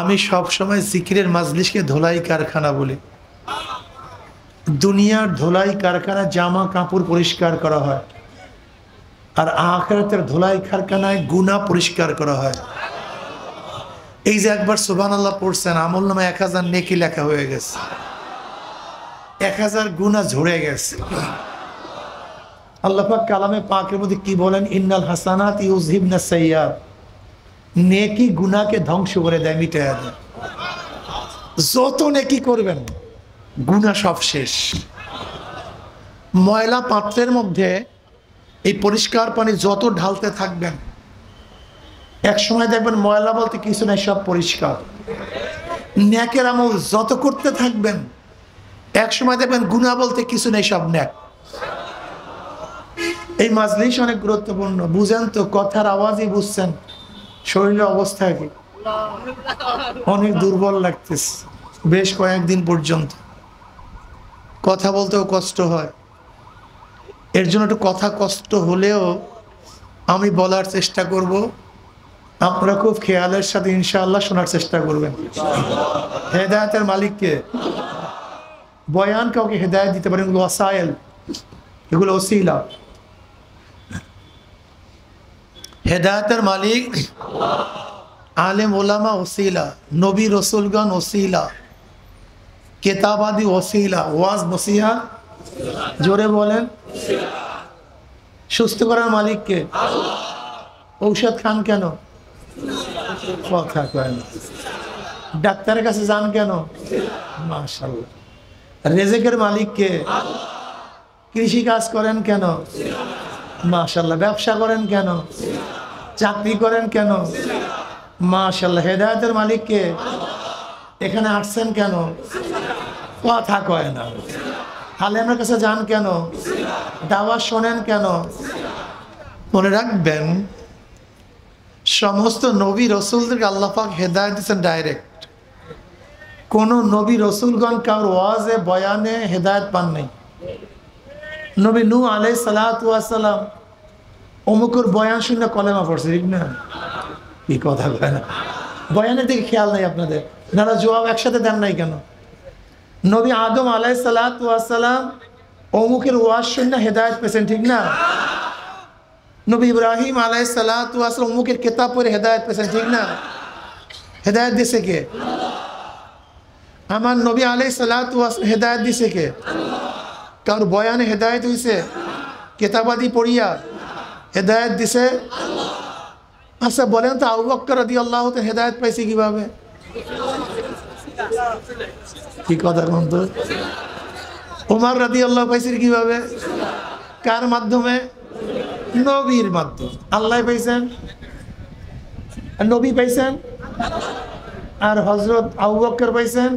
আমি সব সময় জিকিরের মাজলিসকে ধোলাই কারখানা বলি। দুনিয়ার ধোলাই কারখানা জামা কাপড় পরিষ্কার করা হয়, আর আখিরাতের ধোলাই কারখানায় গুনাহ পরিষ্কার করা হয়। এই যে একবার সুবহানাল্লাহ পড়ছেন, আমলনামায় 1000 নেকি লেখা হয়ে গেছে, 1000 গুনাহ ঝরে গেছে। আল্লাহ পাক কালামে পাকের মধ্যে কি বলেন? ইন্নাল হাসানাত ইউযহিবনাস সাইয়্যাত, নেকি গুনাহকে ধ্বংস করে দেয়, মিটায় দেয়। যত নেকি করবেন গুনাহ সব শেষ। ময়লা পাত্রের মধ্যে এই পরিষ্কার পানি যত ঢালতে থাকবেন, এক সময় দেখবেন ময়লা বলতে কিছু নাই, সব পরিষ্কার। নেকের আমল যত করতে থাকবেন, এক সময় দেখবেন গুনাহ বলতে কিছু নেই, সব নেক। এই মাজলিস অনেক গুরুত্বপূর্ণ, বুঝেন তো? কথার আওয়াজই বুঝছেন, শরীরের অবস্থা কি? অনেক দুর্বল লাগতেছে বেশ কয়েকদিন পর্যন্ত, কথা বলতেও কষ্ট হয়। এর জন্য একটু কথা কষ্ট হলেও আমি বলার চেষ্টা করব, আপনারা খুব খেয়ালের সাথে ইনশাআল্লাহ শোনার চেষ্টা করবেন। হেদায়েতের মালিককে, বয়ান কাউকে হেদায়েত দিতে পারেন, এগুলো ওয়াসাইল, এগুলো ওসিলা। হেদায়েতের মালিক আলেম ওলামা ওসিলা, নবী রসুলগণ ওসিলা, কেতাবাদি ওসিলা, ওয়াজ নসিহা, জোরে বলেন। সুস্থ করার মালিককে, ঔষধ খান কেন? কথা কয় না। ডাক্তারের কাছে যান কেন? মাশাআল্লাহ। রেজেকের মালিককে, কৃষি কাজ করেন কেন? মাশাআল্লাহ। ব্যবসা করেন কেন? চাকরি করেন কেন? মাশাআল্লাহ। হেদায়েতের মালিককে, এখানে আসছেন কেন? কথা কয় না। আলেমের কাছে যান কেন? দাওয়াত শোনেন কেন? মনে রাখবেন, সমস্ত নবী রসুলদেরকে আল্লাহ পাক হেদায়েত দিয়েছেন ডাইরেক্ট। কোন নবী রসুলগণ কারোর ওয়াজে বয়ানে হেদায়েত পান নাই। নবী নূহ আলাইহিস সালাতু ওয়াস সালাম অমুকের বয়ান শুনে কলেমা পড়ছে, ঠিক না? কি কথা কয় না? বয়ানের দিকে খেয়াল নাই আপনাদের, নারা জবাব একসাথে দেন নাই কেন? নবী আদম আলাইহিস সালাতু ওয়াস সালাম অমুকের ওয়াজ শুনে হেদায়েত পেয়েছেন, ঠিক না? নবী ইব্রাহিম আলাইহিস সালাতু ওয়াস সালাম অমুকের কিতাব পড়ে হেদায়েত পেয়েছেন, ঠিক না? হেদায়েত দিয়েছে কে? আমার নবী আলাইহিস সালাতু ওয়াস সালাম হেদায়েত দিয়েছে কে? কারোর বয়ানে হেদায়েত হইছে? কিতাবাদি পড়িয়া হেদায়েত দিছে? আচ্ছা বলেন তো, আবু বকর রাদিয়াল্লাহু তাআলা হেদায়েত পাইছে কিভাবে? কি কথা কোন তো? ওমর রাদিয়াল্লাহু পাইছে কিভাবে? কার মাধ্যমে? নবীর মাধ্যমে। আল্লাহ পাইছেন, নবী পাইছেন, আর হযরত আবু বকর পাইছেন।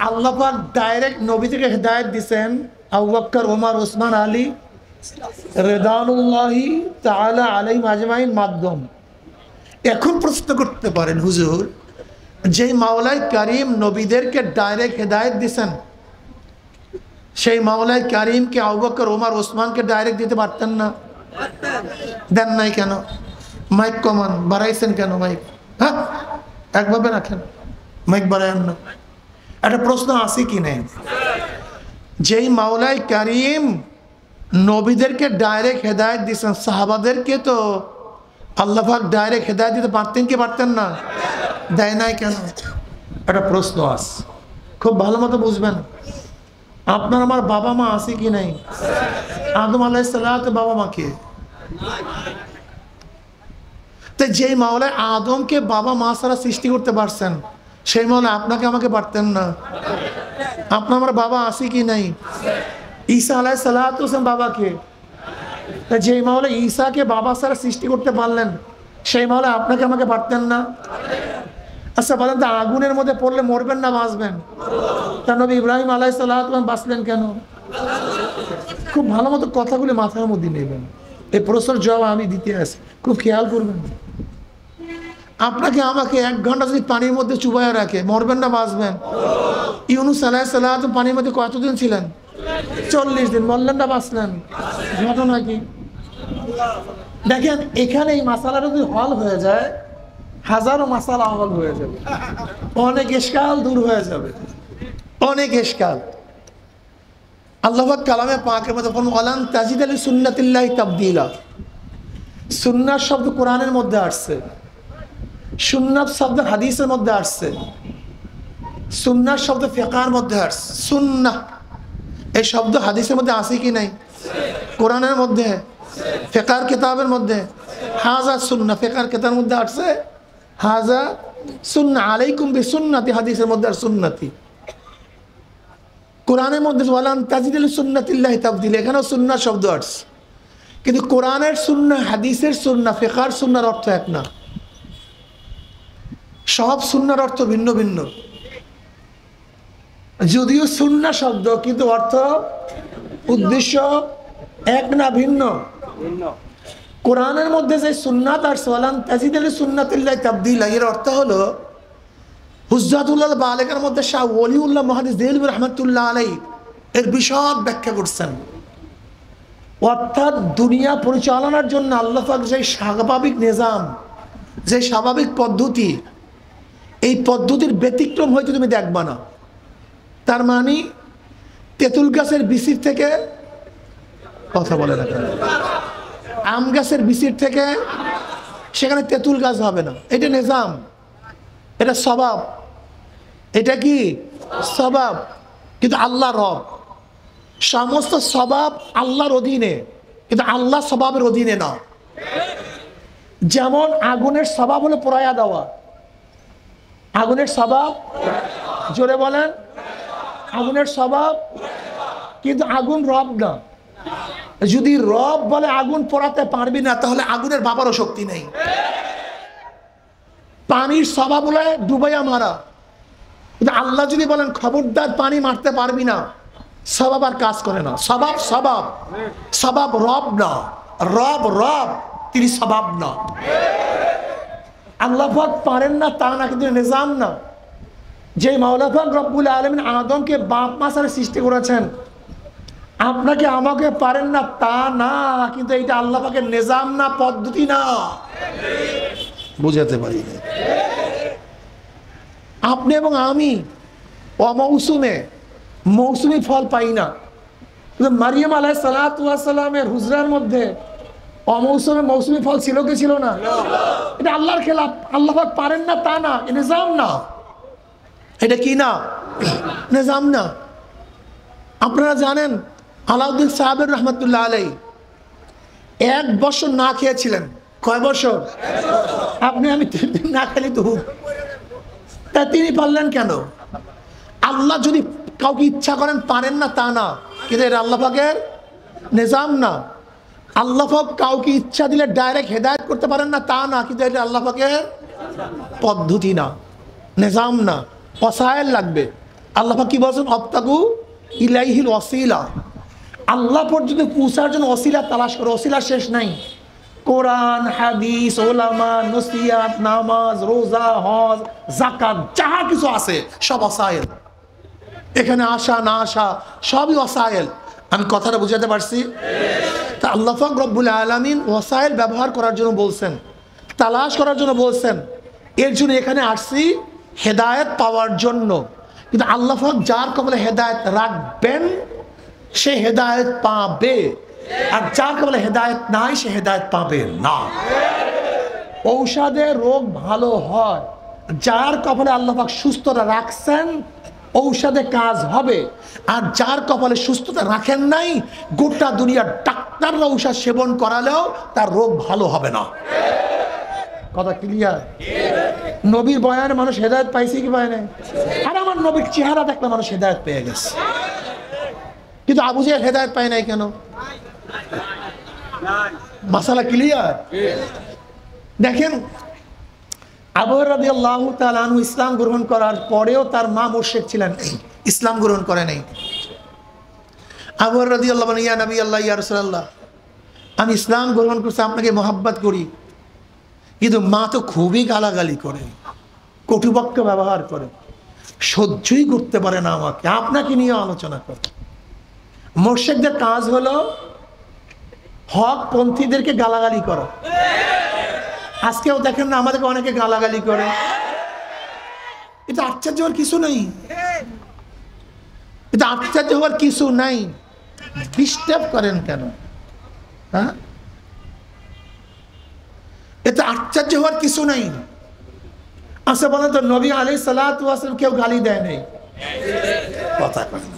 আল্লাহ পাক ডাইরেক্ট নবী থেকে হেদায়েত দিবেন আবু বকর, ওমর, ওসমান, আলী রিদওয়ানুল্লাহি তাআলা আলাইহিম আজমাইন মাধ্যম। এখন প্রশ্ন করতে পারেন, হুজুর যেই মাওলাই কারীম নবীদেরকে ডাইরেক্ট হেদায়েত দিবেন, সেই মাওলাই কারীমকে আবু বকর, ওমর, ওসমানকে ডাইরেক্ট দিতে পারতেন না? দেন নাই কেন? মাইক কমান, বাড়াইছেন কেন মাইক? হ্যাঁ, একভাবে রাখেন, মাইক বাড়ায়েন না। একটা প্রশ্ন আছে কি নেই? যেই মাওলাই কারীম নবীদেরকে ডাইরেক্ট হেদায়েত দিয়েছেন, সাহাবাদেরকে তো আল্লাহ পাক ডাইরেক্ট হেদায়েত দিতে পারতেন কি পারতেন না? দেয় নাই কেন? একটা প্রশ্ন আছে, খুব ভালো মতো বুঝবেন। আপনার আমার বাবা মা আছে কি নাই? আদম আলাইহিস সালাতু বাবা মা কে? তাই যেই মাওলা আদমকে বাবা মা ছাড়া সৃষ্টি করতে পারছেন, সেই মাওলা আপনাকে আমাকে পারতেন না? আপনার আমার বাবা আছে কি নাই? ঈসা আলাইহিস সালাতু বাবা কে? তাই যেই মাওলা ঈসাকে বাবা ছাড়া সৃষ্টি করতে পারলেন, সেই মাওলা আপনাকে আমাকে পারতেন না? আচ্ছা বলেন তো, আগুনের মধ্যে পড়লে মরবেন না বাঁচবেন? তার নবী ইব্রাহিম আলাইহিস সালাতু বাঁচলেন কেন? খুব ভালো মতো কথাগুলি মাথার মধ্যে নেবেন। এই প্রশ্নের জবাব আমি দিতে আসি, খুব খেয়াল করবেন। আপনাকে আমাকে 1 ঘন্টা যদি পানির মধ্যে চুবাইয়া রাখে, মরবেন না বাঁচবেন? ইউনূস আলাইহিস সালাতু পানির মধ্যে কতদিন ছিলেন? 40 দিন। মরলেন না বাঁচলেন? ঘটনা কি? দেখেন, এখানে এই মাসালাটা যদি হল হয়ে যায়, হাজারো মাসালা হল হয়ে যাবে, অনেক ইশকাল দূর হয়ে যাবে, অনেক ইশকাল। আল্লাহ পাক কালামে পাকের মধ্যে বলেন ওয়ালান তাজিদ লি সুন্নাতিল্লাহি তাবদীলা। সুন্নাত শব্দ কোরআনের মধ্যে আসছে, সুন্নাত শব্দ হাদিসের মধ্যে আসছে, সুন্নাত শব্দ ফিকহের মধ্যে আসছে। সুন্নাহ এই শব্দ হাদিসের মধ্যে আছে কি নাই? কোরআনের মধ্যে, ফিকহের কিতাবের মধ্যে। হাজা সুন্নাহ ফিকহের কিতাবের মধ্যে আসছে, হাজা সুন্নাহ আলাইকুম বিসুন্নতি হাদিসের মধ্যে আর সুন্নতি। কোরআনের মধ্যে ওয়ালান তাজিদ লি সুন্নাতিল্লাহি তাবদীলা, এখানেও সুন্নাহ শব্দ আসছে, কিন্তু কোরআনের সুন্নাহ, হাদিসের সুন্নাহ, ফিকহের সুন্নাহর অর্থ এক না। সব সুন্নাহর অর্থ ভিন্ন ভিন্ন, যদিও সুন্নাহ শব্দ কিন্তু অর্থ উদ্দেশ্য এক না, ভিন্ন। কোরআনের মধ্যে যে সুন্নাত আর ওয়ালান তাজিদ লি সুন্নাতিল্লাহি তাবদীলা, এর অর্থ হলো হুজ্জাতুল্লাহ বালিগের মধ্যে শাহ ওলিউল্লাহ মুহাদ্দিস দেহলভী রাহমাতুল্লাহ আলাইহি এর বিশদ ব্যাখ্যা করছেন। অর্থাৎ দুনিয়া পরিচালনার জন্য আল্লাহ পাক যে স্বাভাবিক নিজাম, যে স্বাভাবিক পদ্ধতি, এই পদ্ধতির ব্যতিক্রম হয়তো তুমি দেখবা না। তার মানে তেঁতুল গাছের বিচির থেকে, কথা বলে না, আম গাছের বিচির থেকে সেখানে তেঁতুল গাছ হবে না, এটা নিজাম, এটা স্বভাব। এটা কি স্বভাব? কিন্তু আল্লাহ রব, সমস্ত স্বভাব আল্লাহর অধীনে, কিন্তু আল্লাহ স্বভাবের অধীনে না। যেমন আগুনের স্বভাব হলো পোড়ায়া দেওয়া, আগুনের স্বভাব, জোরে বলেন, আগুনের স্বভাব, কিন্তু আগুন রব না। যদি রব বলে আগুন পোড়াতে পারবি না, তাহলে আগুনের বাবারও শক্তি নেই। পানির স্বভাব হলে ডুবাইয়া মারা, কিন্তু আল্লাহ যদি বলেন খবরদার পানি মারতে পারবি না, স্বভাব আর কাজ করে না। স্বভাব স্বভাব, স্বভাব রব না, রব রব, তিনি স্বভাব না। আল্লাহ পাক পারেন না তা না, কিন্তু নিজাম না। যে মাওলা পাক রব্বুল আলামিন আদমকে বাপ মা ছাড়া সৃষ্টি করেছেন, আপনাকে আমাকে পারেন না তা না, কিন্তু এটা আল্লাহ পাকের নিজাম না, পদ্ধতি না। বুঝাতে পারি না। আপনি এবং আমি অমৌসুমে মৌসুমি ফল পাই না। মারিয়াম আলাইহিস সালাতু ওয়াস সালামের হুজরার মধ্যে অমৌসুমে মৌসুমি ফল ছিল কি ছিল না? এটা আল্লাহর খেলাফ। আল্লাহ পাক পারেন না তা না, নিজাম না। এটা কি না? নিজাম না। আপনারা জানেন আলাউদ্দিন সাহেবের রহমতুল্লাহ আলাইহি 1 বছর না খেয়েছিলেন। কয় বছর? আপনি আমি 3 দিন না খেলি তো, তা তিনি পারলেন কেন? আল্লাহ যদি কাউকে ইচ্ছা করেন পারেন না তা না, কিন্তু এটা আল্লাহ পাকের নিজাম না। আল্লাহ পাক কাউকে ইচ্ছা দিলে ডাইরেক্ট হেদায়েত করতে পারেন না তা না, কিন্তু এটা আল্লাহ পাকের পদ্ধতি না, নিজাম না। ওয়াসাইল লাগবে। আল্লাহ পাক কি বলছেন? আবতাগু ইলাইহিল ওয়াসিলা, আল্লাহ পর্যন্ত পৌঁছার জন্য ওসিলা তালাশ করো। ওসিলা শেষ নাই। কোরআন, হাদিস, ওলামা, নসিহাত, নামাজ, রোজা, হজ, যাকাত, যাহা কিছু আছে সব ওয়াসাইল। এখানে আসা না আসা সবই ওয়াসাইল। আমি কথাটা বুঝাতে পারছি? তা আল্লাহ পাক রব্বুল আলামিন ওয়াসাইল ব্যবহার করার জন্য বলছেন, তালাশ করার জন্য বলছেন। এর জন্য এখানে আসছি হেদায়েত পাওয়ার জন্য। কিন্তু আল্লাহ পাক যার কপালে হেদায়েত রাখবেন সে হেদায়েত পাবে, আর যার কপালে হেদায়েত নাই সে হেদায়েত পাবে না। ঔষধে রোগ ভালো হয়, যার কপালে আল্লাহ পাক সুস্থতা রাখছেন ঔষধে কাজ হবে। আর যার কপালে সুস্থতা রাখেন নাই, গোটা দুনিয়ার ডাক্তাররা ঔষধ সেবন করালেও তার রোগ ভালো হবে না। কথা ক্লিয়ার? নবীর বয়ানে মানুষ হেদায়েত পাইছে কি পায় নাই? আর আমার নবীর চেহারা দেখলে মানুষ হেদায়েত পেয়ে গেছে। কিন্তু আবু জাহেল হেদায়েত পায় নাই কেন? মাসালা ক্লিয়ার? দেখেন আবু হুরায়রা রাদিয়াল্লাহু তাআলা আনহু ইসলাম গ্রহণ করার পরেও তার মা মুশরিক ছিলেন, ইসলাম গ্রহণ করে নাই। আবু হুরায়রা রাদিয়াল্লাহু আনহু, ইয়া নবী আল্লাহ, ইয়া রাসূলুল্লাহ, আমি ইসলাম গ্রহণ করছি, আপনাকে মহব্বত করি, কিন্তু মা তো খুবই গালাগালি করে, কটুবাক্য ব্যবহার করে, সহ্যই করতে পারে না আমাকে, আপনাকে নিয়ে আলোচনা করে। মুশরিকদের কাজ হলো হক পন্থীদেরকে গালাগালি করা, আজকেও দেখেন না আমাদেরকে অনেকে গালাগালি করে, এটা আশ্চর্য হওয়ার কিছু নেই, এটা আশ্চর্য হওয়ার কিছু নাই। ডিস্টার্ব করেন কেন? হ্যাঁ, এটা আশ্চর্য হওয়ার কিছু নাই। আচ্ছা বলেন তো, নবী আলাইহিস সালাতু ওয়াস সালাম কেউ গালি দেয় নাই? কথা বলেন।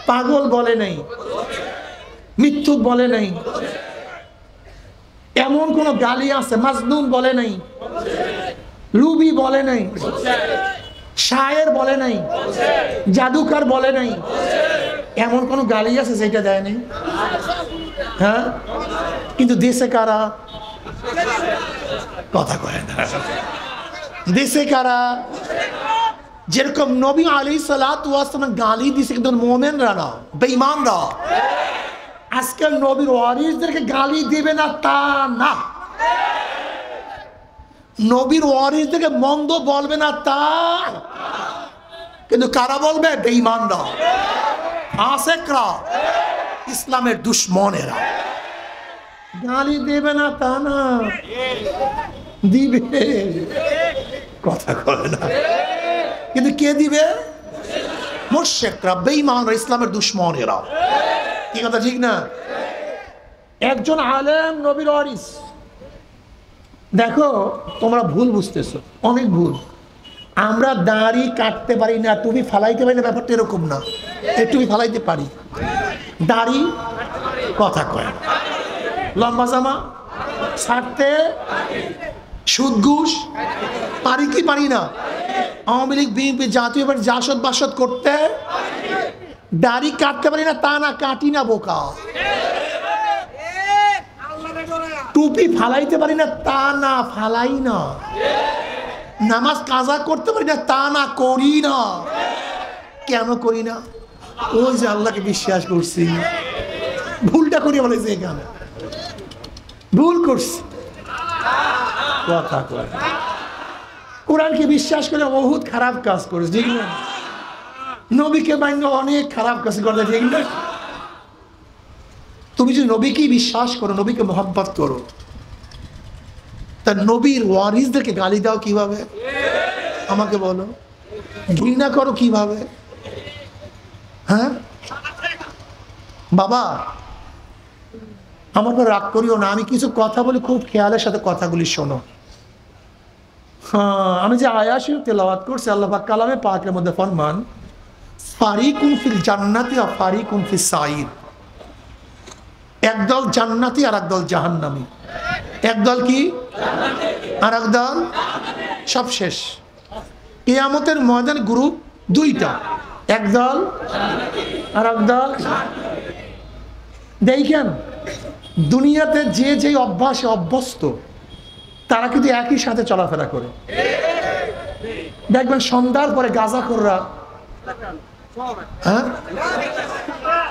পাগল বলে নাই, মিথ্যুক বলে নাই, এমন কোন গালি আছে? মাজনুন বলে নাই, লুবি বলে নাই, শায়ের বলে নাই, জাদুকর বলে নাই, এমন কোন গালি আছে যেটা দেয় নাই? হ্যাঁ, কিন্তু দেশে কারা? কথা কয় না। দেশে কারা? যেরকম নবী আলাইহিস সালাতু ওয়াস সালাম গালি দিছে কিন্তু মুমিনরা না, বেঈমানরা। আজকাল নবীর ওয়ারিসদেরকে গালি দিবে না তা না, নবীর ওয়ারিসদেরকে মন্দ বলবে না তা, কিন্তু কারা বলবে? বেঈমানরা, ফাসিকরা, ইসলামের দুশমনেরা। গালি দেবে না তা না, দিবে। কথা বলে না, কিন্তু কে দিবে? মুশরিকরা, বেঈমানরা, ইসলামের দুশমনেরা। কি কথা ঠিক না? একজন আলেম নবীর ওয়ারিস। দেখো তোমরা ভুল বুঝতেছো, অনেক ভুল। আমরা দাড়ি কাটতে পারি না, টুপি ফালাইতে পারি না, ব্যাপারটা এরকম না। এই টুপি ফালাইতে পারি, দাড়ি কথা কয়, লম্বা জামা ছাড়তে, সুদ ঘুষ পারি কি পারি না? আওয়ামী লীগ বিএনপি জাতীয় পার্টি জাসদ বাসদ করতে, দাড়ি কাটতে পারি না তা না, কাটি না বোকা। টুপি ফালাইতে পারি না তা না, ফালাই না। নামাজ কাজা করতে পারি না তা না, করি না। কেন করি না? ওই যে আল্লাহকে বিশ্বাস করছি, ভুলটা করি বলেছে, এখানে ভুল করছি। কথা কয়, কোরআনকে বিশ্বাস করে বহুত খারাপ কাজ করেছে, ঠিক না? নবীকে মান্য অনেক খারাপ কাজ করতে, ঠিক না? তুমি যদি নবীকে বিশ্বাস করো, নবীকে মহব্বত করো, তা নবীর ওয়ারিসদেরকে গালি দাও কিভাবে? আমাকে বলো, ঘৃণা করো কিভাবে? হ্যাঁ বাবা, আমার উপর রাগ করিও না, আমি কিছু কথা বলি, খুব খেয়ালের সাথে কথাগুলি শোনো। হ্যাঁ, আমি যে আয়াত শরীফ তেলাওয়াত করছি, আল্লাহ পাক কালামে পাকের মধ্যে ফরমান, ফারিকুন ফিল জান্নাতি ওয়া ফারিকুন ফিস সাঈর। একদল জান্নাতি আর একদল জাহান্নামী। একদল কি আর একদল? সব শেষ। কিয়ামতের ময়দান গ্রুপ দুইটা, একদল আর একদল। দেখেন দুনিয়াতে যে যে অভ্যাসে অভ্যস্ত তারা কিন্তু একই সাথে চলাফেরা করে। দেখবেন সন্ধ্যার পরে গাঁজাখোররা, হ্যাঁ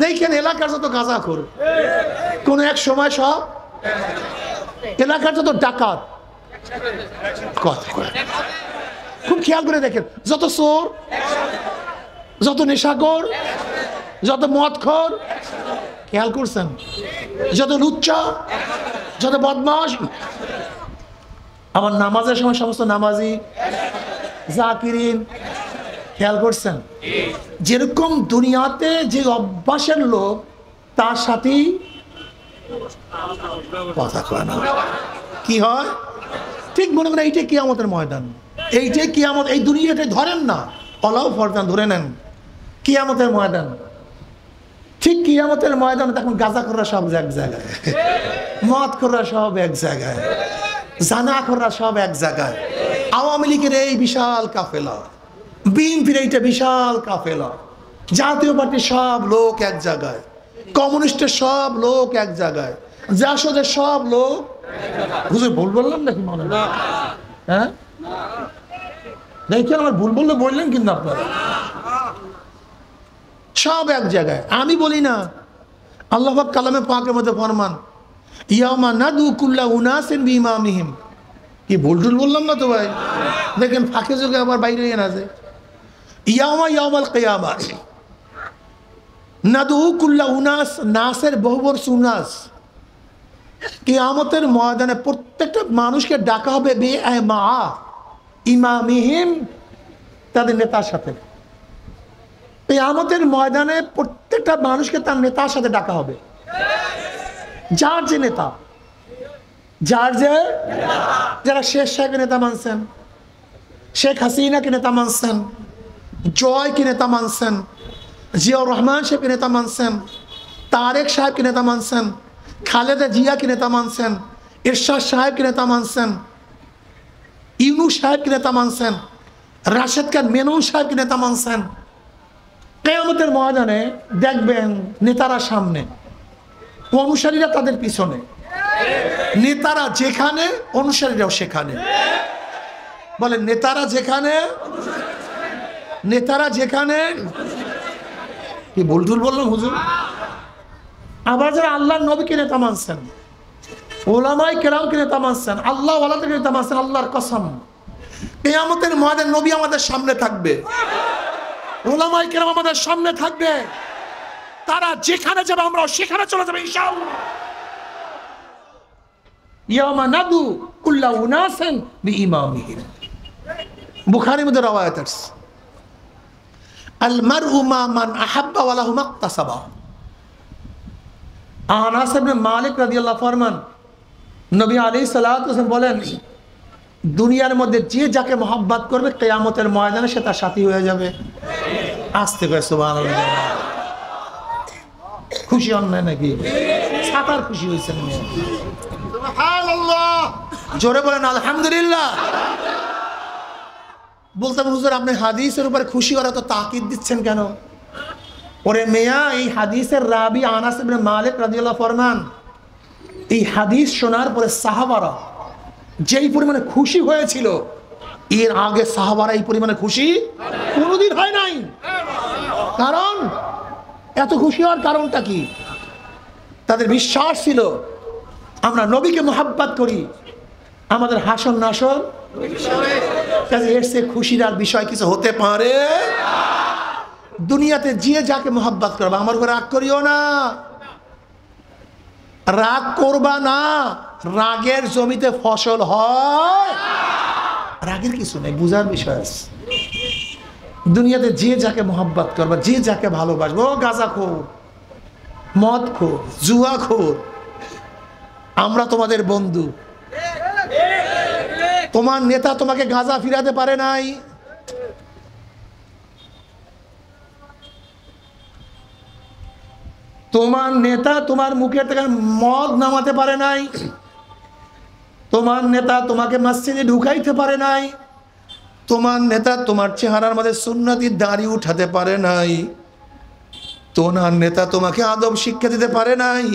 দেখেন এলাকার যত গাঁজাখোর, কোন এক সময় সব এলাকার যত ডাকাত, কথা খুব খেয়াল করে দেখেন, যত চোর, যত নেশাখোর, যত মদখোর, খেয়াল করছেন, যত লুচ্চা, যত বদমাশ। আমার নামাজের সময় সমস্ত নামাজি, জাকিরিন, খেয়াল করছেন? যেরকম দুনিয়াতে যে অভ্যাসের লোক, তার সাথেই কথা কয় না। কি হয়? ঠিক মনে করেন এইটাই কিয়ামতের ময়দান, এইটাই কিয়ামত। এই দুনিয়াটা ধরেন না, অলাও ফরদান ধরে নেন, কিয়ামতের ময়দান। ঠিক কিয়ামতের ময়দানে তখন গাঁজাখোররা সব এক জায়গায়, মদখোররা সব এক জায়গায়, জানাখোররা সব এক জায়গায়, আওয়ামী লীগের এই বিশাল কাফেলা, বিএনপির এইটা বিশাল কাফেলা, জাতীয় পার্টির সব লোক এক জায়গায়, কমিউনিস্টের সব লোক এক জায়গায়, জাসদের সব লোক। হুজুর ভুল বললাম নাকি? মনে না, হ্যাঁ দেখেন আমার ভুল বললে বললেন কিন্তু আপনারা, সব এক জায়গায়। আমি বলি না, আল্লাহ পাক কালামে পাকের মধ্যে ফরমান, ইয়াউমা নাদু কুল্লা উনাসিন বিইমামিহিম। কি ভুল টুল বললাম না তো ভাই? দেখেন ফাঁকে যোগে আবার বাইরে না যায়। ইয়াউমা ইয়াউমাল কিয়ামা নাদু কুল্লা উনাস, নাসের বহুবর সুনাস, কিয়ামতের ময়দানে প্রত্যেকটা মানুষকে ডাকা হবে মা ইমামিহিম, তাদের নেতার সাথে। কিয়ামতের ময়দানে প্রত্যেকটা মানুষকে তার নেতার সাথে ডাকা হবে। যার যে নেতা, যার যে, যারা শেখ সাহেবকে নেতা মানছেন, শেখ হাসিনাকে নেতা মানছেন, জয়কে নেতা মানছেন, জিয়াউর রহমান সাহেবকে নেতা মানছেন, তারেক সাহেবকে নেতা মানছেন, খালেদা জিয়াকে নেতা মানছেন, এরশাদ সাহেবকে নেতা মানছেন, ইউনূস সাহেবকে নেতা মানছেন, রাশেদ খান মেনন সাহেবকে নেতা মানছেন। কিয়ামতের ময়দানে দেখবেন নেতারা সামনে, অনুসারীরা তাদের পিছনে। নেতারা যেখানে, অনুসারীরাও সেখানে। বলেন নেতারা যেখানে, নেতারা যেখানে। কি ভুলটুল বললাম হুজুর? আবার যারা আল্লাহর নবীকে নেতা মানছেন, ওলামায়ে কেরামকে নেতা মানছেন, আল্লাহ ওয়ালাদেরকে নেতা মানছেন, আল্লাহর কসম কিয়ামতের ময়দানে নবী আমাদের সামনে থাকবে, ওলামায়ে কেরাম আমাদের সামনে থাকবে। তারা যেখানে যাবে আমরাও সেখানে চলে যাবে ইনশাআল্লাহ। ইয়ামা নাদু কুল্লা উনাসিন বিইমামিহিম। বুখারীর মধ্যে রওয়ায়াত আছে, আল মারউ মা মান আহাব্বা ওয়া লাহু মাকতাসাবা। আনাস ইবনে মালিক রাদিয়াল্লাহু ফরমান, নবী আলাইহিস সালাতু ওয়াসাল্লাম বলেন, দুনিয়ার মধ্যে যে যাকে মহব্বত করবে কিয়ামতের ময়দানে সে তার সাথী হয়ে যাবে। আস্তে করে সুবহানাল্লাহ। খুশি হন না নাকি? সাতার খুশি হয়েছেন সুবহানাল্লাহ। জোরে বলেন আলহামদুলিল্লাহ। বলতাম হুজুর আপনি হাদিসের উপরে খুশি করা তো তাকিদ দিচ্ছেন কেন? ওরে মেয়া, এই হাদিসের রাবি আনাস ইবনে মালিক রাদিয়াল্লাহু ফরমান, এই হাদিস শোনার পরে সাহাবারা যেই পরিমাণে খুশি হয়েছিল, এর আগে সাহাবারা এই পরিমাণে খুশি কোনোদিন হয় নাই। কারণ এত খুশি হওয়ার কারণটা কি? তাদের বিশ্বাস ছিল আমরা নবীকে মহব্বত করি, আমাদের হাসন নাসর এর চেয়ে খুশির আর বিষয় কিছু হতে পারে। দুনিয়াতে যে যাকে মহব্বত করবা, আমার উপর রাগ করিও না, রাগ করবা না। রাগের জমিতে ফসল হয়, রাগের কিছু নেই, বুঝার বিষয় আছে। দুনিয়াতে যে যাকে মহব্বত করবা, যে যাকে ভালোবাসবো, ও গাঁজাখোর, মদখোর, জুয়াখোর, আমরা তোমাদের বন্ধু। তোমার নেতা তোমাকে গাঁজা ফিরাতে পারে নাই, তোমার নেতা তোমার মুখের থেকে মদ নামাতে পারে নাই, তোমার নেতা তোমাকে মসজিদে ঢুকাইতে পারে নাই, তোমার নেতা তোমার চেহারার মধ্যে সুন্নতি দাড়ি উঠাতে পারে নাই, তোমার নেতা তোমাকে আদব শিক্ষা দিতে পারে নাই।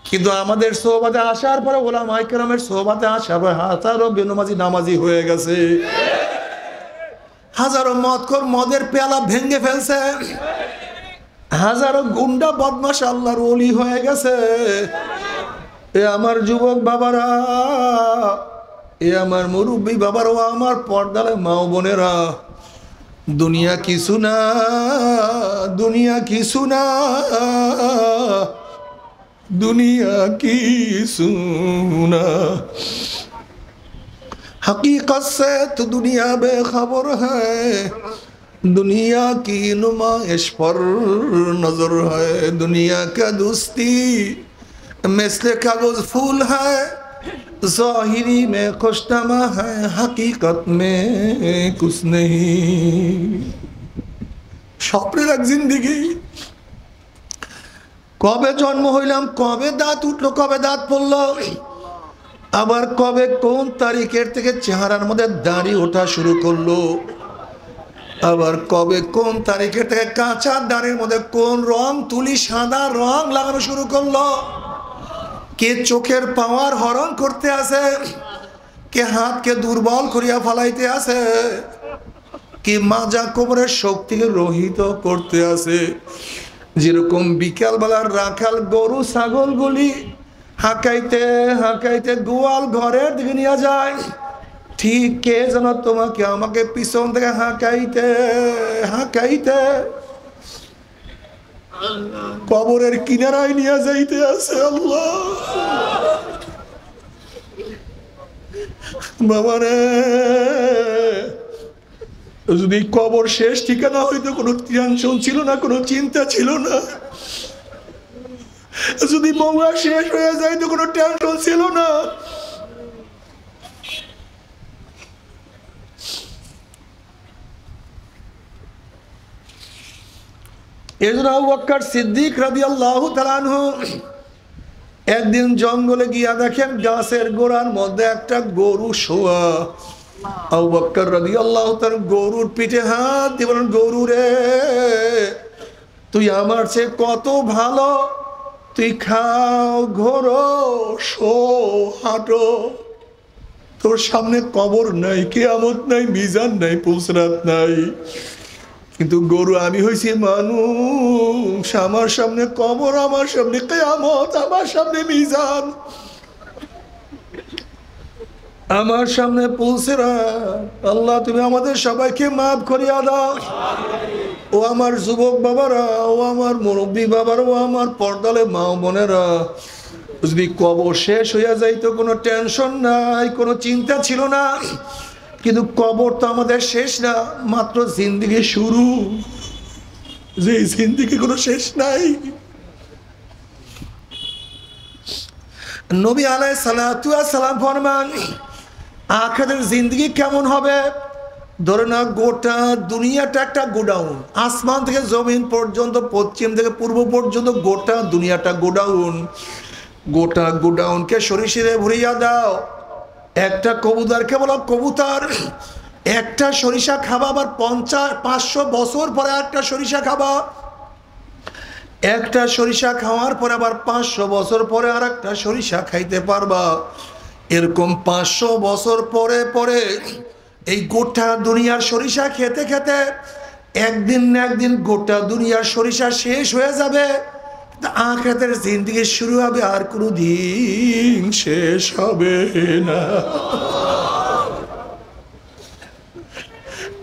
কিন্তু আমাদের সোহবাতে আসার পরে, ওলামায়ে কেরামের সোহবাতে আসার পরে হাজারো বেনামাজি নামাজি হয়ে গেছে, হাজারো মদখোর মদের পেয়ালা ভেঙে ফেলছে, হাজারো গুন্ডা বদমাশ আল্লাহর ওলি হয়ে গেছে। এ আমার যুবক বাবারা, এ আমার মুরব্বী বাবারা, আমার পর্দার মা বোনেরা, দুনিয়া কিছু না, দুনিয়া কিছু না, दुनिया की सुना, हकीकत से तो दुनिया बेखबर है, दुनिया की नुमाइश पर नजर है, दुनिया का दोस्ती मिस्ल कागज फूल है, ज़ाहिरी में खुशनमा है, हकीकत में कुछ नहीं। স্বপ্নের এক জিন্দেগি, কবে জন্ম হইলাম, কবে দাঁত উঠলো, কবে দাঁত পড়লো, আবার কবে কোন তারিখের থেকে চেহারার মধ্যে দাড়ি ওঠা শুরু করলো, আবার কবে কোন তারিখের থেকে কাঁচা দাড়ির মধ্যে কোন রং তুলি সাদা রং লাগানো শুরু করলো, কে চোখের পাওয়ার হরণ করতে আছে, কে হাতকে দুর্বল করিয়া ফলাইতে আছে, কে মাজা কোমরের শক্তিকে রহিত করতে আছে। যেরকম বিকালবেলার রাখাল গরু ছাগলগুলি হাঁকাইতে হাঁকাইতে গোয়াল ঘরের দিকে নিয়ে যায়, ঠিক কে যেন তোমাকে আমাকে পিছন থেকে হাঁকাইতে হাঁকাইতে কবরের কিনারায় নিয়ে যাইতে আছে। আল্লাহ বাবারে, যদি কবর শেষ ঠিকানা হইতো, কোনো টেনশন ছিল না, কোনো চিন্তা ছিল না। যদি মৌলা শেষ হয়ে যায় তো কোনো টেনশন ছিল না। এজন্য আবু বকর সিদ্দিক রাদিয়াল্লাহু তাআলা আনহু একদিন জঙ্গলে গিয়া দেখেন গাছের গোড়ার মধ্যে একটা গরু শোয়া। আবু বকর রাদিয়াল্লাহু তাআলা গরুর পিঠে হাত দিয়ে বলেন, গরু রে, তুই আমার চেয়ে কত ভালো, তুই খাও, ঘোরো, শো, হাঁটো, তোর সামনে কবর নাই, কিয়ামত নাই, মিজান নাই, পুলসরাত নাই। কিন্তু গরু আমি হইছি মানুষ, আমার সামনে কবর, আমার সামনে কিয়ামত, আমার সামনে মিজান, আমার সামনে পুলসরাত। আল্লাহ তুমি আমাদের সবাইকে মাফ করিয়া দাও। ও আমার যুবক বাবারা, ও আমার মুরব্বী বাবারা, ও আমার পর্দালে মা বোনেরা, যদি কবর শেষ হইয়া যাইতো কোনো টেনশন নাই, কোনো চিন্তা ছিল না। কিন্তু কবর তো আমাদের শেষ না, মাত্র জিন্দেগি শুরু, যে জিন্দেগি কোনো শেষ নাই। নবী আলাইহিস সালাতু ওয়াস সালাম ফরমান, আখিরাতের জিন্দেগি কেমন হবে? ধরে না গোটা দুনিয়াটা একটা গোডাউন, আসমান থেকে জমিন পর্যন্ত, পশ্চিম থেকে পূর্ব পর্যন্ত গোটা দুনিয়াটা গোডাউন। গোটা গোডাউনকে সরিষায় ভরিয়া দাও, একটা কবুতরকে বলো কবুতর, একটা সরিষা খাবা, আবার 500 বছর পরে একটা সরিষা খাবা, একটা সরিষা খাওয়ার পরে আবার 500 বছর পরে আর একটা সরিষা খাইতে পারবা। এরকম 500 বছর পরে পরে এই গোটা দুনিয়ার সরিষা খেতে খেতে একদিন না একদিন গোটা দুনিয়ার সরিষা শেষ হয়ে যাবে। আখিরাতের জিন্দেগি শুরু হবে, আর কোনো দিন শেষ হবে না।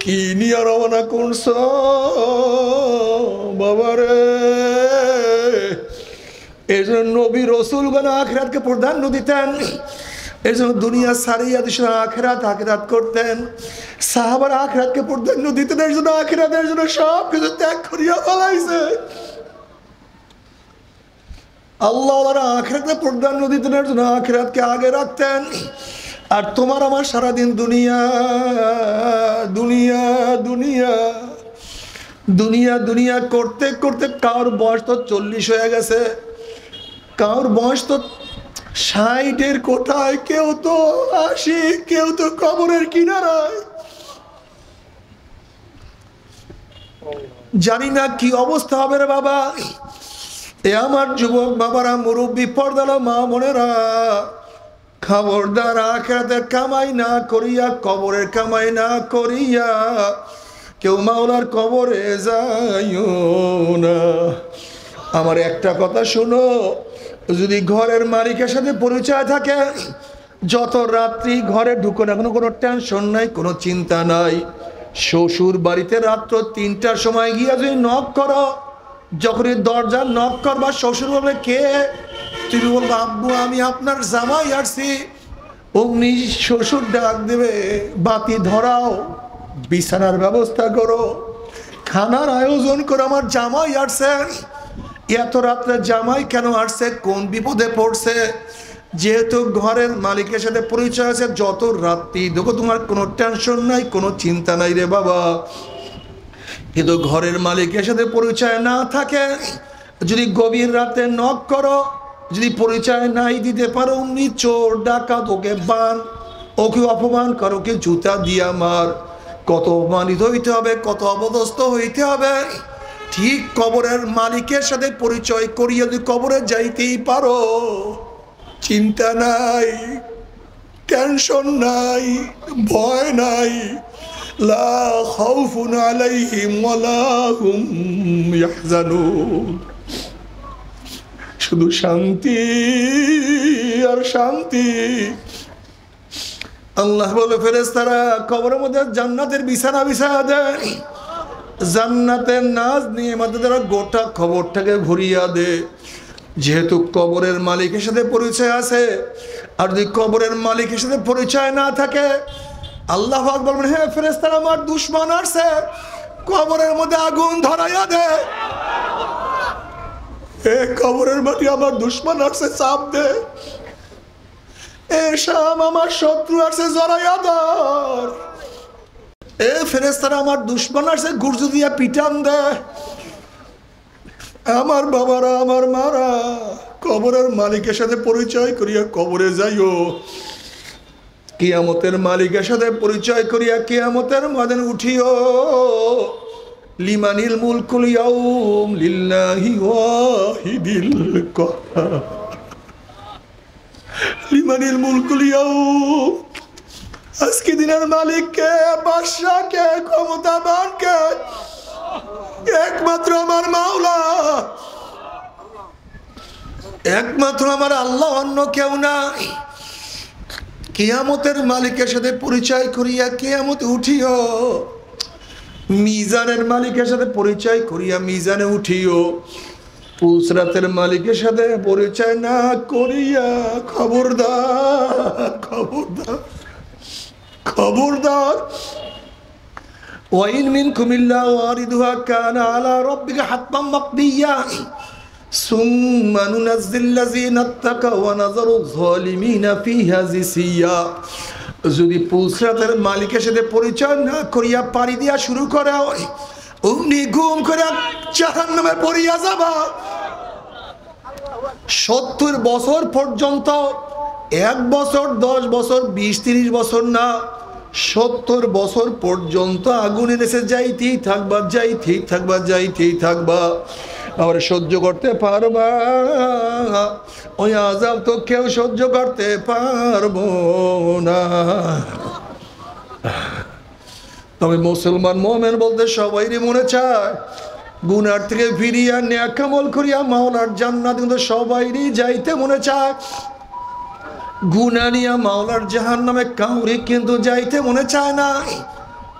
কি নিয়ে রওনা করছ বাবারে? এই জন্য নবী রসুলগণ আখিরাতকে প্রাধান্য দিতেন, এই জন্য দুনিয়া ছাড়িয়া দিয়েছেন, আখিরাত আখিরাত করতেন। সাহাবারা আখিরাতকে প্রাধান্য দিতেন, এই জন্য আখিরাতের জন্য সব কিছু ত্যাগ করিয়া ফেলাইছে। আল্লাহ আখিরাতকে প্রাধান্য দিতেন, এর জন্য আখিরাতকে আগে রাখতেন। আর তোমার আমার সারাদিন দুনিয়া দুনিয়া দুনিয়া দুনিয়া দুনিয়া করতে করতে কারোর বয়স তো 40 হয়ে গেছে, কারোর বয়স তো 60-এর কোঠায়, কেউ তো 80, কেউ তো কবরের কিনারায়। জানি না কি অবস্থা হবে রে বাবা। এ আমার যুবক বাবারা, মুরব্বী পর্দালা মা বোনেরা, খবরদার আখিরাতের কামাই না করিয়া, কবরের কামাই না করিয়া কেউ মাওলার কবরে যাইও না। আমার একটা কথা শুনো, যদি ঘরের মালিকের সাথে পরিচয় থাকে, যত রাত্রি ঘরে ঢুকো না, কোনো টেনশন নাই, কোনো চিন্তা নাই। শ্বশুর বাড়িতে রাত্র 3টার সময় গিয়া যদি নক করো, যখনই দরজা নক করবা, শ্বশুর বলবে কে? তুমি বলবো আব্বু আমি আপনার জামাই আসছি। অমনি শ্বশুর ডাক দেবে, বাতি ধরাও, বিছানার ব্যবস্থা করো, খানার আয়োজন করো, আমার জামাই আসছে। এত রাত্রে জামাই কেন আসছে, কোন বিপদে পড়ছে? যেহেতু ঘরের মালিকের সাথে পরিচয় আছে, যত রাত্রি দেখো তোমার কোনো টেনশন নাই, কোনো চিন্তা নাই রে বাবা। কিন্তু ঘরের মালিকের সাথে পরিচয় না থাকে, যদি গভীর রাতে নক করো, যদি পরিচয় নাই দিতে পারো, অমনি চোর ডাকাত, ওকে বান, ওকে অপমান করো, ওকে জুতা দিয়া মার। কত অপমানিত হইতে হবে, কত অপদস্থ হইতে হবে। ঠিক কবরের মালিকের সাথে পরিচয় করিয়ে যদি কবরে যাইতেই পারো, চিন্তা নাই, টেনশন নাই, ভয় নাই, লা খাউফুন আলাইহিম ওয়ালা হুম ইয়াহজানুন। শুধু শান্তি আর শান্তি। আল্লাহ বলে ফেরেশতারা কবরের মধ্যে জান্নাতের বিছানা বিছায়া দেয়, জান্নাতের নাজ নিয়ে মাত্র তারা গোটা খবরটাকে ঘুরিয়া দে। যেহেতু কবরের মালিকের সাথে পরিচয় আছে, আর যদি কবরের মালিকের সাথে পরিচয় না থাকে, আল্লাহ আকবার বলেন, হে ফেরেশতারা, আমার দুশমন আসছে, কবরের মধ্যে আগুন ধরাইয়া দে। এ কবরের মাটি, আমার দুশমন আসছে, চাপ দে। এ শাম, আমার শত্রু আসছে, জড়াইয়া ধর। এ ফেরেশতারা, আমার দুশমন আসছে, গুর্জু দিয়া পিটান দে। আমার বাবারা, আমার মারা, কবরের মালিকের সাথে পরিচয় করিয়া কবরে যাইও। কিয়ামতের মালিকের সাথে পরিচয় করিয়া কিয়ামতের ময়দানে উঠিও। লিমানিল মুলকুল ইয়াউম লিল্লাহি ওয়াহিদিল কাহ্হার। লিমানিল মুলকুল ইয়াউম, আজকে দিনের মালিক কে, বাদশা কে, ক্ষমতাবান কে? একমাত্র আমার মাওলা, একমাত্র আমার আল্লাহ, অন্য কেউ নাই। কিয়ামতের মালিকের সাথে পরিচয় করিয়া কিয়ামতে উঠিও। মিজানের মালিকের সাথে পরিচয় করিয়া মিজানে উঠিও। পুলসরাতের মালিকের সাথে পরিচয় না করিয়া খবরদার, খবরদার, খবরদার। ওয়াইন মিনকুম ইল্লা ওয়ারিদুহা কানা আলা রাব্বিকা হাতমান মাকদিয়া সুম্মা নুনাজ্জিল্লাযিনা ইত্তাকাউ ওয়া নাযারু যালিমিনা ফিহা জিসিয়া। যদি পুলসরাতের মালিকের সাথে পরিচয় না করিয়া পাড়ি দিয়া শুরু করে, অমনি গুম করে জাহান্নামে পড়িয়া যাবা। 70 বছর পর্যন্ত, 1 বছর, 10 বছর, 20-30 বছর না, 70 বছর পর্যন্ত আগুনের এসে যাইতেই থাকবা, যাইতেই থাকবা, যাইতেই থাকবা। আবার সহ্য করতে পারবা? ওই আযাব তো কেউ সহ্য করতে পারবো না। তবে মুসলমান মুমিন বলতে সবাইরই মনে চায় গুনার থেকে ফিরিয়া নেক আমল করিয়া মাওলার জান্নাত, কিন্তু সবাইরই যাইতে মনে চায়। গুনাহ নিয়া মাওলার জাহান্নামে কাউরে কিন্তু যাইতে মনে চায় না।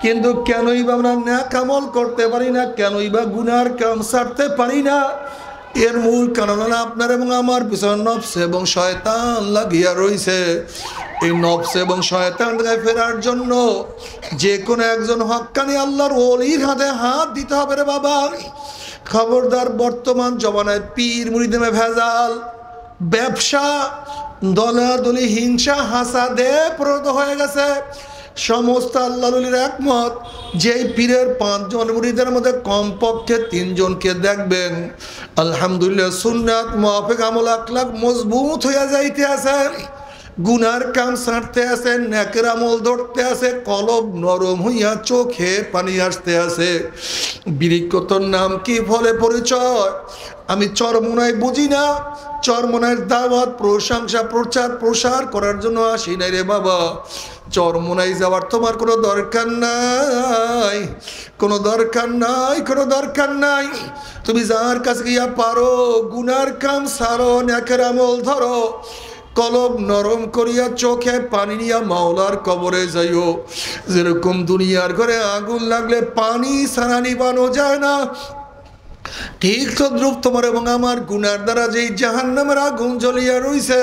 কিন্তু কেনই বা আমরা নেক আমল করতে পারি না, কেনই বা গুনার কাম ছাড়তে পারি না? এর মূল কারণ হলো আপনার এবং আমার পিছনে নফস এবং শয়তান লাগিয়া রয়েছে। এই নফস এবং শয়তান থেকে ফেরার জন্য যে কোনো একজন হক্কানি আল্লাহর ওলির হাতে হাত দিতে হবে রে বাবা। খবরদার, বর্তমান জমানায় পীর মুরিদে ভেজাল, ব্যবসা, দলাদলি, হিংসা, হাসাদে প্রদ হয়ে গেছে। সমস্ত আল্লাহর একমত, যেই পীরের 5 জন মুরিদের মধ্যে কমপক্ষে 3 জনকে দেখবেন আলহামদুলিল্লাহ সুন্নাত মুআফিক আমল আখলাক মজবুত হইয়া যাইতে আছে, গুনার কাম ছাড়তে আছে, নেকের আমল ধরতে আছে, কলব নরম হইয়া চোখে পানি আসতে আছে। বিরিক্তর নাম কি, ফলে পরিচয়? আমি চরমোনায় বুঝি না, চরমোনায় দাওয়াত, প্রশংসা, প্রচার, প্রসার করার জন্য আসি নাই রে বাবা। চরমোনায় যাওয়ার তোমার কোনো দরকার নাই, কোনো দরকার নাই, কোনো দরকার নাই। তুমি যার কাছে গিয়া পারো গুনার কাম সারো, নেকের আমল ধরো, কলব নরম করিয়া চোখে পানি নিয়া মাওলার কবরে যাইও। যেরকম দুনিয়ার ঘরে আগুন লাগলে পানি ছাড়া নিবানো যায় না, ঠিক তদ্রুপ তোমার এবং আমার গুনার দ্বারা যেই জাহান্নামের আগুন জ্বলিয়া রইছে,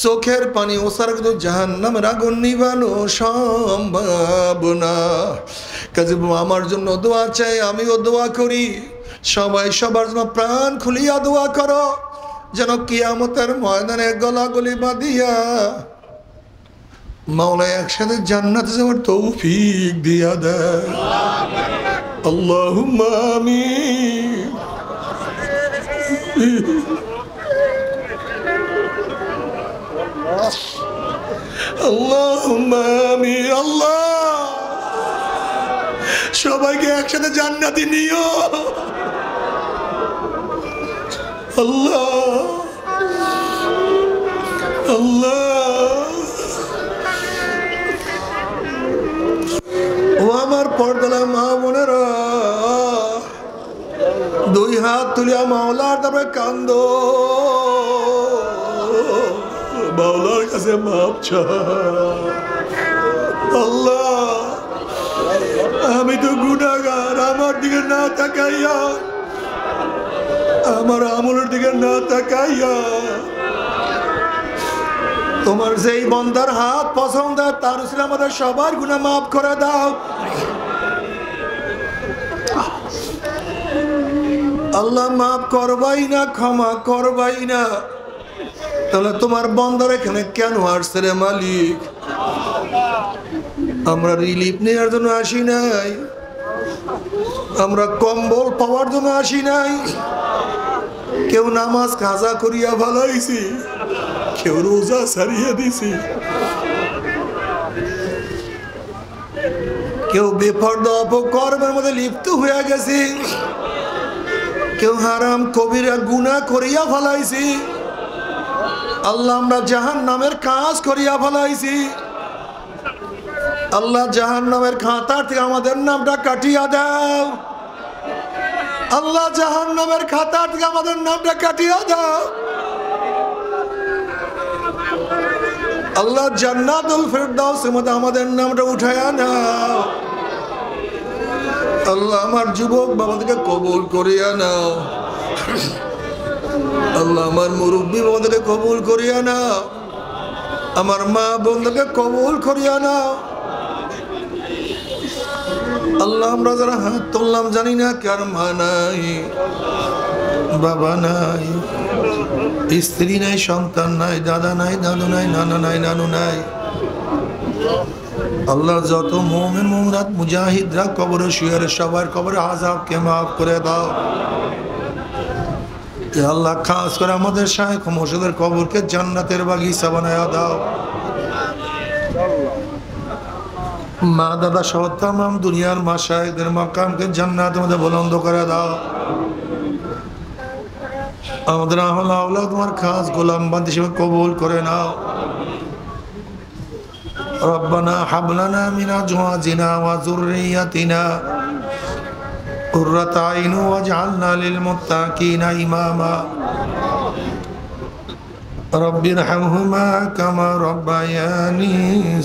চোখের পানি ওসার কিন্তু জাহান্নামের আগুন নিবানো সম্ভব না। কাজে আমার জন্য দোয়া চাই, আমিও দোয়া করি, সবাই সবার জন্য প্রাণ খুলিয়া দোয়া করো, যেন কিয়ামতের ময়দানে গলাগলি বাঁধিয়া মাওলা একসাথে জান্নাতে যাওয়ার তৌফিক দিয়া দেয়। আল্লাহুম্মা আমিন। আল্লাহুম্মা আমিন। আল্লাহ সবাইকে একসাথে জান্নাতে নিও। আল্লাহ, আল্লাহ। ও আমার পর্দালা মা বোনেরা, 2 হাত তুলিয়া মাওলার তারপরে কান্দো, মাওলার কাছে মাপ চাও। আল্লাহ, আমি তো গুনাহগার, আমার দিকে না তাকাইয়া আমার আমলের দিকে না তাকাইয়া তোমার যেই বন্দার হাত পছন্দ তার উসিলায় আমাদের সবার গুনাহ মাফ করে দাও। আল্লাহ মাফ করবাই না, ক্ষমা করবাই না, তাহলে তোমার বন্দার এখানে কেন আসছে রে মালিক? আমরা রিলিফ নেওয়ার জন্য আসি নাই, আমরা কম্বল পাওয়ার জন্য আসি নাই। কেউ নামাজ কাজা করিয়া ভালাইছি, কেউ রোজা ছাড়িয়ে দিছি, কেউ বেপরদা অপকর্মের মধ্যে লিপ্ত হয়ে গেছি, কেউ হারাম কবিরা গুনাহ করিয়া ফেলাইছি। আল্লাহ আমরা জাহান্নামের কাজ করিয়া ফেলাইছি। আল্লাহ জাহান্নামের খাতার থেকে আমাদের নামটা কাটিয়া দাও। আল্লাহ জাহান্নামের খাতার থেকে আমাদের নামটা কাটিয়া দাও। আল্লাহ জান্নাতুল ফিরদাউসের মধ্যে আমাদের নামটা উঠায়া নাও। আল্লাহ আমার যুবক বাবাদেরকে কবুল করিয়া নাও। আল্লাহ আমার মুরব্বী বাবাদেরকে কবুল করিয়া নাও। আমার মা বোনদেরকে কবুল করিয়া নাও। আল্লাহ আমরা যারা হাত তুললাম জানি না কার মা নাই, বাবা নাই, স্ত্রী নাই, সন্তান নাই, দাদা নাই, দাদু নাই, নানা নাই, নানু নাই। আল্লাহ যত মুমিন মুমিনাত মুজাহিদরা কবরে শুয়ে সবার কবরে আযাবকে মাফ করে দাও। আল্লাহ খাস করে আমাদের শায়েখ মুর্শিদের কবরকে জান্নাতের বাগিচা বানায়া দাও। মা দাদা সহ তামাম দুনিয়ার মাশায়েখদের মাকামকে জান্নাতের মধ্যে বুলন্দ করে দাও। আমাদের আহলে আওলাদ তোমার খাস গোলাম বান্দী হিসেবে কবুল করে নাও। ربنا هب لنا من أزواجنا وذريتنا قرة أعين واجعلنا للمتقين إماما رب ارحمهما كما ربياني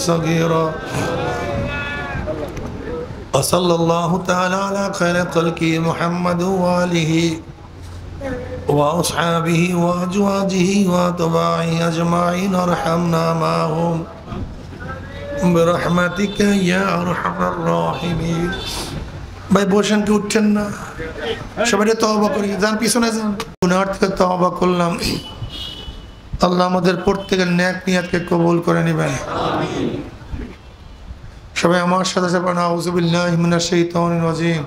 صغيرا وصلى الله تعالى على خير خلقه محمد وآله وأصحابه وأزواجه وأتباعه أجمعين ارحمنا معهم برحمتك يا أرحم الراحمين। ভাই বসেন, কি উঠছেন না? সবাই তওবা করি, যান পিছনে যান। গুনাহ থেকে তওবা করলাম। আল্লাহ আমাদের প্রত্যেকের নেক নিয়তকে কবুল করে নেবেন। আমিন। সবাই আমার সাথে সাথে আউযু বিল্লাহি মিনাশ শাইতানির রাজীম।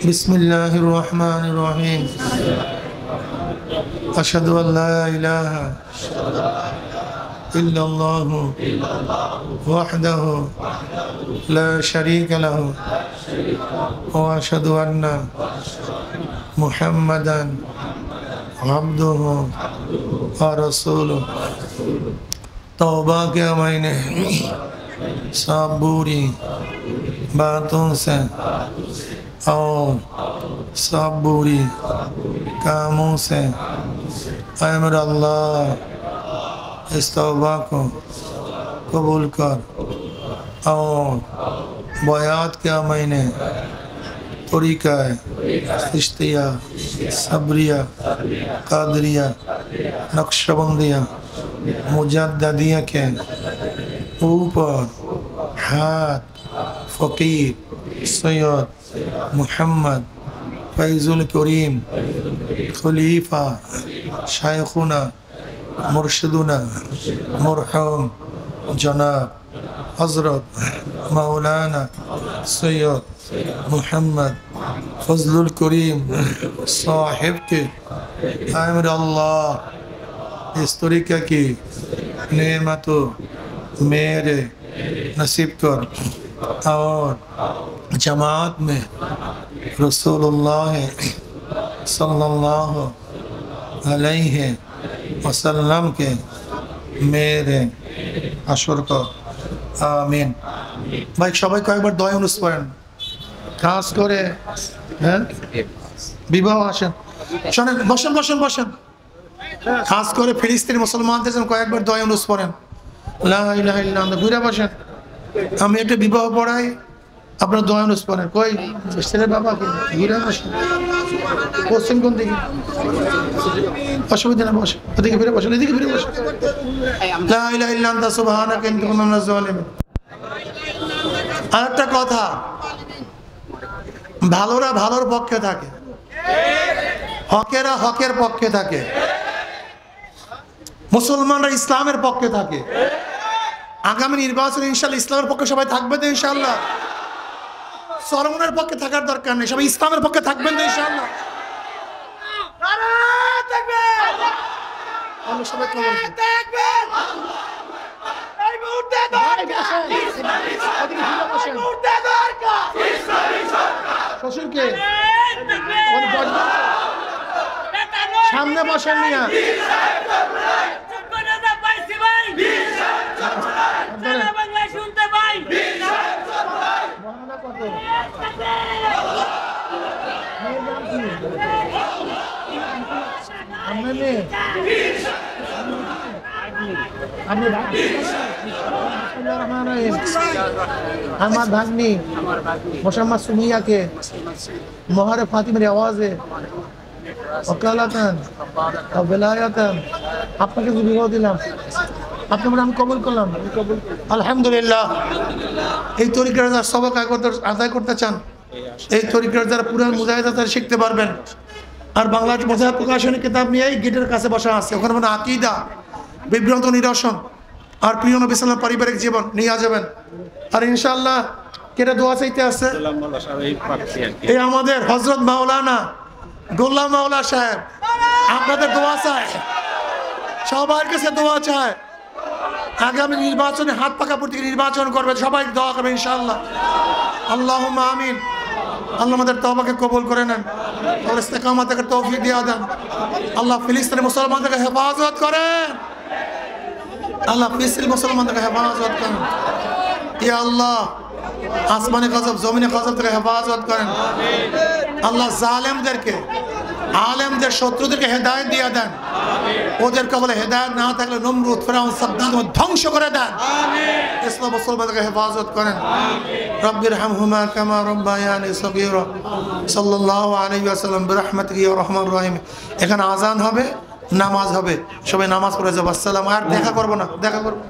বিসমিল্লাহির রহমানির রহিম। আশহাদু আল্লা ইলাহা إلا الله وحده لا شريك له وأشهد أن محمدا عبده ورسوله। तौबा के महीने सब बुरी बातों से और सब बुरी कामों से ऐ मेरा अल्लाह इस तौबा को कबूल कर और बयात क्या महीने तरीका चिश्तिया सबरिया कादरिया नक्शबंदिया मुजद्दिया के ऊपर हाथ फ़कीर सैयद मुहम्मद फैज़ुल करीम खलीफा शायखुना मुर्शिदुना मरहूम जनाब हज़रत मौलाना सैयद मुहम्मद फज़लुल करीम साहिब के आमिर अल्लाह इस तरीक़े की नेमतों मेरे नसीब कर और जमात में रसूलुल्लाह सल्लल्लाहु अलैहि वसल्लम के मेरे अशर को आमीन। भाई সবাই কয়েকবার দোয়া অনুস করেন, খাস করে হ্যাঁ বিবাহ আসেন, শুনেন, বসেন বসেন বসেন, খাস করে ফিলিস্তিনি মুসলমানদের জন্য কয়েকবার দোয়া অনুস করেন। লা ইলাহা ইল্লাল্লাহ, ঘুরে বসেন। আমি একটা বিবাহ পড়াই, আপনার দোয়া অনুস পড়েন। কই ছেলের বাবা কি ঘুরে আসেন, পশ্চিম কোন দিকে? অসুবিধা না, বসে ওদিকে ফিরে বসেন, এদিকে ফিরে বসেন। লা ইলাহা ইল্লা আনতা সুবহানাকা ইন্নী কুনতু মিনাজ জালিমিন। আরেকটা কথা, ভালোরা ভালোর পক্ষে থাকে, হকেরা হকের পক্ষে থাকে, মুসলমানরা ইসলামের পক্ষে থাকে। আগামী নির্বাচনে ইনশাআল্লাহ ইসলামের পক্ষে সবাই থাকবে তো ইনশাআল্লাহ? সরমনের পক্ষে থাকার দরকার নেই, সবাই ইসলামের পক্ষে থাকবেন তো ইনশাআল্লাহ? সবাই শ্বশুরকে সামনে বসেন নিয়া আমার ভাগ্নি মোসাম্মদ সুমিয়াকে মোহরে ফাতিমের আওয়াজে ওকালাতান বেলায়াতান আপনাকে বিবাহ দিলাম, আপনার আমি কবুল করলাম। আলহামদুলিল্লাহ। এই তরিকার যারা সবক আদায় করতে চান, এই তরিকার যারা পুরান মুজাহিদ তারা শিখতে পারবেন। আর বাংলাদেশ মুজাহিদ প্রকাশনী কিতাব নিয়ে গেটের কাছে বসা আছে, ওখানে মানে আকীদা, বিভ্রান্ত নিরসন আর প্রিয় নবী সাল্লাল্লাহু আলাইহি পারিবারিক জীবন নিয়ে যাবেন। আর ইনশাআল্লাহ কেটে দোয়া চাইতে আছে এই আমাদের হযরত মাওলানা গোলাম মাওলা সাহেব, আপনাদের দোয়া চায়, সবার কাছে দোয়া চায়। আগামী নির্বাচনে হাত পাকা প্রতীকে নির্বাচন করবে, সবাই দোয়া করবে ইনশাআল্লাহ। আল্লাহুম্মা আমিন। আল্লাহ আমাদের তওবাকে কবুল করে নেন, আল্লাহ ইস্তেকামতের তৌফিক দিয়ে দেন। আল্লাহ ফিলিস্তিনের মুসলমানদেরকে হেফাজত করেন, আল্লাহ ফিলিস্তিনের মুসলমানদেরকে হেফাজত করেন। ইয়া আল্লাহ আসমানে গজব জমিনে গজব থেকে হেফাজত করেন। আল্লাহ জালেমদেরকে, আলেমদের শত্রুদেরকে হেদায়েত দিয়ে দেন, ওদের কবলে হেদায়েত না থাকলে নমরুদ ফিরআউন সাদ্দাদ ধ্বংস করে দেন। ইসলাম মুসলমানদেরকে হেফাজত করেন। রব্বিরহামহুমা কামা রাব্বায়ানি সগীরা সাল্লাল্লাহু আলাইহি ওয়াসাল্লাম বিরহমাতিকা ইয়া রাহমানুর রহিম। এখানে আজান হবে, নামাজ হবে, সবাই নামাজ পড়ে যাবো। আসসালাম। আর দেখা করবো না, দেখা করবো।